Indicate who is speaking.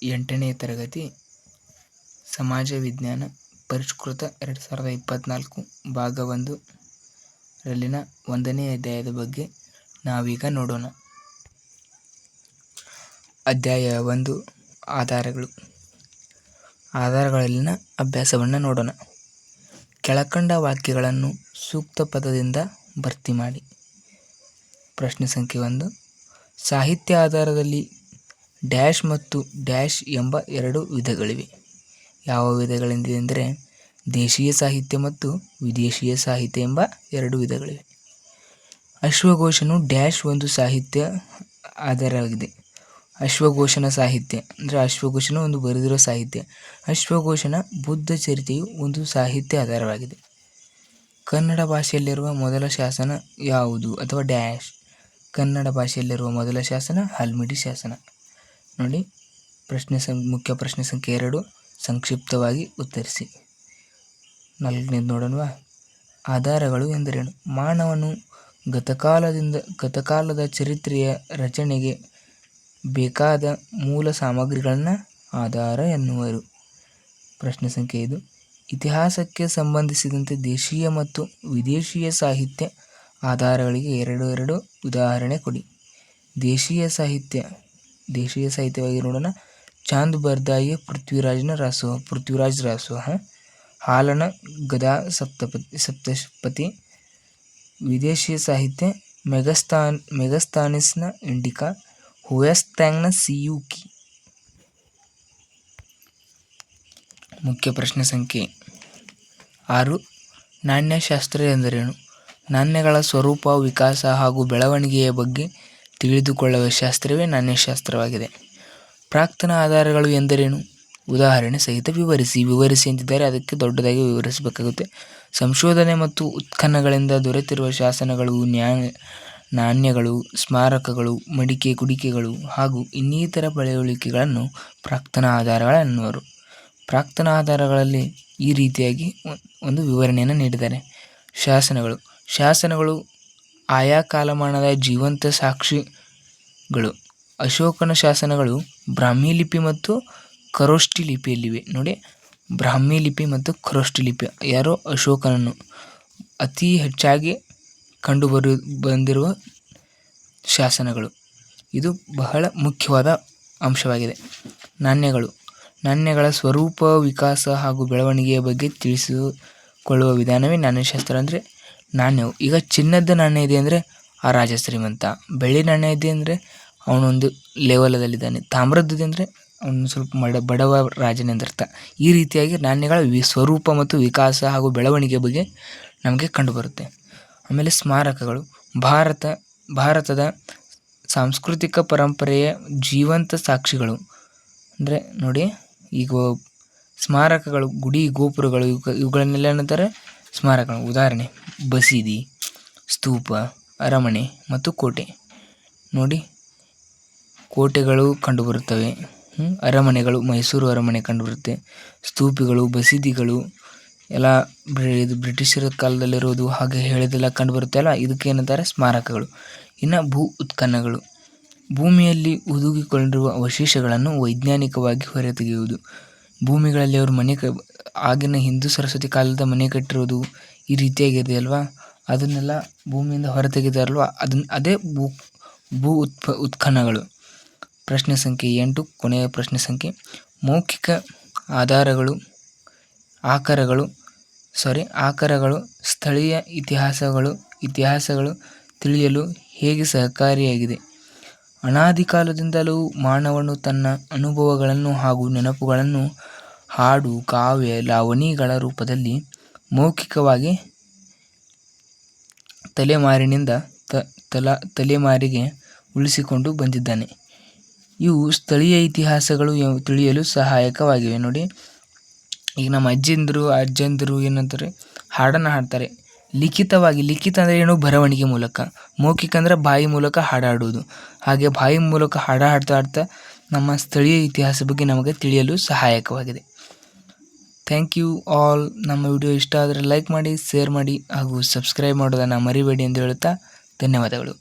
Speaker 1: 8ನೇ ತರಗತಿ ಸಮಾಜ ವಿಜ್ಞಾನ ಪರಿಷ್ಕೃತ 2024 ಭಾಗ 1 ರಲ್ಲಿನ 1ನೇ ಅಧ್ಯಾಯದ ಬಗ್ಗೆ ನಾವೀಗ ನೋಡೋಣ. ಅಧ್ಯಾಯ 1 ಆಧಾರಗಳು. ಆಧಾರಗಳಲ್ಲಿನ ಅಭ್ಯಾಸವನ್ನು ನೋಡೋಣ. ಕೆಳಕಂಡ ವಾಕ್ಯಗಳನ್ನು ಸೂಕ್ತ ಪದದಿಂದ ಭರ್ತಿ ಮಾಡಿ. ಪ್ರಶ್ನೆ ಸಂಖ್ಯೆ 1. ಸಾಹಿತ್ಯ ಆಧಾರದಲ್ಲಿ ಡ್ಯಾಶ್ ಮತ್ತು ಡ್ಯಾಶ್ ಎಂಬ ಎರಡು ವಿಧಗಳಿವೆ. ಯಾವ ವಿಧಗಳೆಂದರೆ ದೇಶೀಯ ಸಾಹಿತ್ಯ ಮತ್ತು ವಿದೇಶೀಯ ಸಾಹಿತ್ಯ ಎಂಬ ಎರಡು ವಿಧಗಳಿವೆ. ಅಶ್ವಘೋಷನು ಡ್ಯಾಶ್ ಒಂದು ಸಾಹಿತ್ಯ ಆಧಾರವಾಗಿದೆ. ಅಶ್ವಘೋಷನ ಸಾಹಿತ್ಯ ಅಂದರೆ ಅಶ್ವಘೋಷನು ಒಂದು ಬರೆದಿರುವ ಸಾಹಿತ್ಯ. ಅಶ್ವಘೋಷನ ಬುದ್ಧ ಚರಿತೆಯು ಒಂದು ಸಾಹಿತ್ಯ ಆಧಾರವಾಗಿದೆ. ಕನ್ನಡ ಭಾಷೆಯಲ್ಲಿರುವ ಮೊದಲ ಶಾಸನ ಯಾವುದು ಅಥವಾ ಡ್ಯಾಶ್. ಕನ್ನಡ ಭಾಷೆಯಲ್ಲಿರುವ ಮೊದಲ ಶಾಸನ ಹಲ್ಮಿಡಿ ಶಾಸನ. ನೋಡಿ, ಮುಖ್ಯ ಪ್ರಶ್ನೆ ಸಂಖ್ಯೆ 2 ಸಂಕ್ಷಿಪ್ತವಾಗಿ ಉತ್ತರಿಸಿ. 4ನೇದು ನೋಡೋಣವಾ. ಆಧಾರಗಳು ಎಂದರೇನು? ಮಾನವನು ಗತಕಾಲದ ಚರಿತ್ರೆಯ ರಚನೆಗೆ ಬೇಕಾದ ಮೂಲ ಸಾಮಗ್ರಿಗಳನ್ನು ಆಧಾರ ಎನ್ನುವರು. ಪ್ರಶ್ನೆ ಸಂಖ್ಯೆ 5. ಇತಿಹಾಸಕ್ಕೆ ಸಂಬಂಧಿಸಿದಂತೆ ದೇಶೀಯ ಮತ್ತು ವಿದೇಶೀಯ ಸಾಹಿತ್ಯ ಆಧಾರಗಳಿಗೆ ಎರಡು ಉದಾಹರಣೆ ಕೊಡಿ. ದೇಶೀಯ ಸಾಹಿತ್ಯವಾಗಿ ನೋಡೋಣ. ಚಾಂದ್ ಬರ್ದಾಯಿ ಪೃಥ್ವಿರಾಜ್ ರಾಸೋಹ, ಹಾಲನ ಗದಾ ಸಪ್ತಪದಿ. ವಿದೇಶೀಯ ಸಾಹಿತ್ಯ ಮೆಗಸ್ತಾನಿಸ್ನ ಇಂಡಿಕಾ, ಹುಯಸ್ತ್ಯಾಂಗ್ನ ಸಿಯೂಕಿ. ಮುಖ್ಯ ಪ್ರಶ್ನೆ ಸಂಖ್ಯೆ 6. ನಾಣ್ಯಶಾಸ್ತ್ರ ಎಂದರೇನು? ನಾಣ್ಯಗಳ ಸ್ವರೂಪ, ವಿಕಾಸ ಹಾಗೂ ಬೆಳವಣಿಗೆಯ ಬಗ್ಗೆ ತಿಳಿದುಕೊಳ್ಳುವ ಶಾಸ್ತ್ರವೇ ನಾಣ್ಯಶಾಸ್ತ್ರವಾಗಿದೆ. ಪ್ರಾಕ್ತನ ಆಧಾರಗಳು ಎಂದರೇನು? ಉದಾಹರಣೆ ಸಹಿತ ವಿವರಿಸಿ ಅಂತಿದ್ದಾರೆ, ಅದಕ್ಕೆ ದೊಡ್ಡದಾಗಿ ವಿವರಿಸಬೇಕಾಗುತ್ತೆ. ಸಂಶೋಧನೆ ಮತ್ತು ಉತ್ಖನನಗಳಿಂದ ದೊರೆತಿರುವ ಶಾಸನಗಳು, ನಾಣ್ಯಗಳು, ಸ್ಮಾರಕಗಳು, ಮಡಿಕೆ ಕುಡಿಕೆಗಳು ಹಾಗೂ ಇನ್ನಿತರ ಪಳೆಯುಳಿಕೆಗಳನ್ನು ಪ್ರಾಕ್ತನ ಆಧಾರಗಳು ಎನ್ನುವರು. ಪ್ರಾಕ್ತನ ಆಧಾರಗಳಲ್ಲಿ ಈ ರೀತಿಯಾಗಿ ಒಂದು ವಿವರಣೆಯನ್ನು ನೀಡಿದ್ದಾರೆ. ಶಾಸನಗಳು ಆಯಾ ಕಾಲಮಾನದ ಜೀವಂತ ಸಾಕ್ಷಿಗಳು. ಅಶೋಕನ ಶಾಸನಗಳು ಬ್ರಾಹ್ಮಿ ಲಿಪಿ ಮತ್ತು ಖರೋಷ್ಠಿ ಲಿಪಿಯಲ್ಲಿವೆ. ನೋಡಿ, ಬ್ರಾಹ್ಮಿ ಲಿಪಿ ಮತ್ತು ಖರೋಷ್ಠಿ ಲಿಪಿ. ಯಾರೋ ಅಶೋಕನನ್ನು ಅತಿ ಹೆಚ್ಚಾಗಿ ಬಂದಿರುವ ಶಾಸನಗಳು. ಇದು ಬಹಳ ಮುಖ್ಯವಾದ ಅಂಶವಾಗಿದೆ. ನಾಣ್ಯಗಳ ಸ್ವರೂಪ, ವಿಕಾಸ ಹಾಗೂ ಬೆಳವಣಿಗೆಯ ಬಗ್ಗೆ ತಿಳಿಸಿಕೊಳ್ಳುವ ವಿಧಾನವೇ ನಾಣ್ಯಶಾಸ್ತ್ರ. ಅಂದರೆ ನಾಣ್ಯವು, ಈಗ ಚಿನ್ನದ ನಾಣ್ಯ ಇದೆ ಅಂದರೆ ಆ ರಾಜ ಶ್ರೀಮಂತ. ಬೆಳ್ಳಿ ನಾಣ್ಯ ಇದೆ ಅಂದರೆ ಅವನೊಂದು ಲೆವೆಲದಲ್ಲಿದ್ದಾನೆ. ತಾಮ್ರದ್ದು ಅಂದರೆ ಅವನು ಸ್ವಲ್ಪ ಬಡವ ರಾಜನೆಂದರ್ಥ. ಈ ರೀತಿಯಾಗಿ ನಾಣ್ಯಗಳ ಸ್ವರೂಪ ಮತ್ತು ವಿಕಾಸ ಹಾಗೂ ಬೆಳವಣಿಗೆ ಬಗ್ಗೆ ನಮಗೆ ಕಂಡುಬರುತ್ತೆ. ಆಮೇಲೆ ಸ್ಮಾರಕಗಳು ಭಾರತದ ಸಾಂಸ್ಕೃತಿಕ ಪರಂಪರೆಯ ಜೀವಂತ ಸಾಕ್ಷಿಗಳು. ಅಂದರೆ ನೋಡಿ, ಈಗ ಸ್ಮಾರಕಗಳು, ಗುಡಿ ಗೋಪುರಗಳು, ಇವುಗಳನ್ನೆಲ್ಲ ಏನಂತಾರೆ? ಸ್ಮಾರಕಗಳು. ಉದಾಹರಣೆ ಬಸದಿ, ಸ್ತೂಪ, ಅರಮನೆ ಮತ್ತು ಕೋಟೆ. ನೋಡಿ, ಕೋಟೆಗಳು ಕಂಡುಬರುತ್ತವೆ. ಅರಮನೆಗಳು, ಮೈಸೂರು ಅರಮನೆ ಕಂಡುಬರುತ್ತೆ. ಸ್ತೂಪಿಗಳು, ಬಸದಿಗಳು ಎಲ್ಲ ಬ್ರಿಟಿಷರ ಕಾಲದಲ್ಲಿರೋದು ಹಾಗೆ ಹೇಳಿದೆಲ್ಲ ಕಂಡುಬರುತ್ತೆ ಅಲ್ಲ, ಇದಕ್ಕೆ ಏನಂತಾರೆ? ಸ್ಮಾರಕಗಳು. ಇನ್ನು ಭೂ ಉತ್ಖನನಗಳು, ಭೂಮಿಯಲ್ಲಿ ಹುದುಗಿಕೊಂಡಿರುವ ಅವಶೇಷಗಳನ್ನು ವೈಜ್ಞಾನಿಕವಾಗಿ ಹೊರತೆಗೆಯುವುದು. ಭೂಮಿಗಳಲ್ಲಿ ಅವರು ಆಗಿನ ಹಿಂದೂ ಸರಸ್ವತಿ ಕಾಲದ ಮನೆ ಕಟ್ಟಿರೋದು ಈ ರೀತಿಯಾಗಿದೆ ಅಲ್ವಾ, ಅದನ್ನೆಲ್ಲ ಭೂಮಿಯಿಂದ ಹೊರತೆಗೆದಾರಲ್ವ, ಅದೇ ಭೂ ಉತ್ಖನನಗಳು. ಪ್ರಶ್ನೆ ಸಂಖ್ಯೆ 8 ಕೊನೆಯ ಪ್ರಶ್ನೆ ಸಂಖ್ಯೆ. ಮೌಖಿಕ ಆಕರಗಳು ಸ್ಥಳೀಯ ಇತಿಹಾಸಗಳು ತಿಳಿಯಲು ಹೇಗೆ ಸಹಕಾರಿಯಾಗಿದೆ? ಅನಾದಿ ಕಾಲದಿಂದಲೂ ಮಾನವನು ತನ್ನ ಅನುಭವಗಳನ್ನು ಹಾಗೂ ನೆನಪುಗಳನ್ನು ಹಾಡು, ಕಾವ್ಯ, ಲಾವಣಿಗಳ ರೂಪದಲ್ಲಿ ಮೌಖಿಕವಾಗಿ ತಲೆಮಾರಿನಿಂದ ತಲೆಮಾರಿಗೆ ಉಳಿಸಿಕೊಂಡು ಬಂದಿದ್ದಾನೆ. ಇವು ಸ್ಥಳೀಯ ಇತಿಹಾಸಗಳು ತಿಳಿಯಲು ಸಹಾಯಕವಾಗಿವೆ. ನೋಡಿ, ಈಗ ನಮ್ಮ ಅಜ್ಜಂದಿರು ಏನಂತಾರೆ? ಹಾಡನ್ನು ಹಾಡ್ತಾರೆ ಲಿಖಿತವಾಗಿ. ಲಿಖಿತ ಅಂದರೆ ಏನು? ಬರವಣಿಗೆ ಮೂಲಕ. ಮೌಖಿಕ ಅಂದರೆ ಬಾಯಿ ಮೂಲಕ ಹಾಡಾಡುವುದು. ಹಾಗೆ ಬಾಯಿ ಮೂಲಕ ಹಾಡ್ತಾ ನಮ್ಮ ಸ್ಥಳೀಯ ಇತಿಹಾಸ ಬಗ್ಗೆ ನಮಗೆ ತಿಳಿಯಲು ಸಹಾಯಕವಾಗಿದೆ. Thank you all. ನಮ್ಮ ವಿಡಿಯೋ ಇಷ್ಟ ಆದರೆ ಲೈಕ್ ಮಾಡಿ, ಶೇರ್ ಮಾಡಿ ಹಾಗೂ ಸಬ್ಸ್ಕ್ರೈಬ್ ಮಾಡೋದನ್ನು ಮರಿಬೇಡಿ ಎಂದು ಹೇಳುತ್ತಾ ಧನ್ಯವಾದಗಳು.